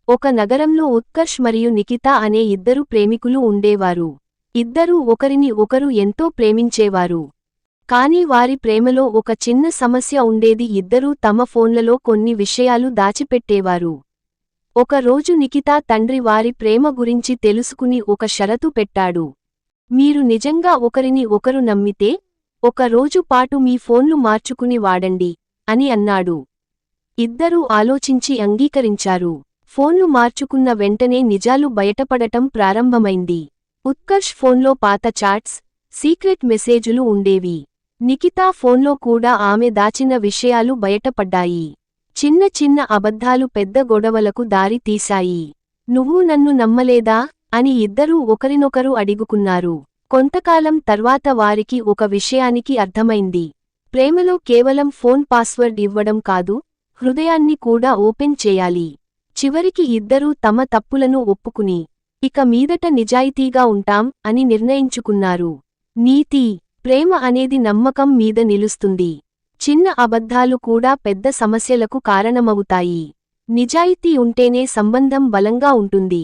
ఒక నగరంలో ఉత్కర్ష్ మరియు నిఖిత అనే ఇద్దరు ప్రేమికులు ఉండేవారు. ఇద్దరూ ఒకరిని ఒకరు ఎంతో ప్రేమించేవారు. కానీ వారి ప్రేమలో ఒక చిన్న సమస్య ఉండేది. ఇద్దరూ తమ ఫోన్లలో కొన్ని విషయాలు దాచిపెట్టేవారు. ఒక రోజు నిఖిత తండ్రి వారి ప్రేమ గురించి తెలుసుకుని ఒక షరతు పెట్టాడు. మీరు నిజంగా ఒకరిని ఒకరు నమ్మితే ఒక రోజు పాటు మీ ఫోన్లు మార్చుకుని వాడండి అని అన్నాడు. ఇద్దరూ ఆలోచించి అంగీకరించారు. ఫోన్లు మార్చుకున్న వెంటనే నిజాలు బయటపడటం ప్రారంభమైంది. ఉత్కర్ష్ ఫోన్లో పాత చాట్స్, సీక్రెట్ మెసేజులు ఉండేవి. నిఖితా ఫోన్లో కూడా ఆమె దాచిన విషయాలు బయటపడ్డాయి. చిన్న చిన్న అబద్ధాలు పెద్ద గొడవలకు దారి తీశాయి. నువ్వు నన్ను నమ్మలేదా అని ఇద్దరూ ఒకరినొకరు అడుగుకున్నారు. కొంతకాలం తర్వాత వారికి ఒక విషయానికి అర్థమైంది. ప్రేమలో కేవలం ఫోన్ పాస్వర్డ్ ఇవ్వడం కాదు, హృదయాన్ని కూడా ఓపెన్ చేయాలి. చివరికి ఇద్దరూ తమ తప్పులను ఒప్పుకుని ఇక మీదట నిజాయితీగా ఉంటాం అని నిర్ణయించుకున్నారు. నీతి: ప్రేమ అనేది నమ్మకం మీద నిలుస్తుంది. చిన్న అబద్ధాలు కూడా పెద్ద సమస్యలకు కారణమవుతాయి. నిజాయితీ ఉంటేనే సంబంధం బలంగా ఉంటుంది.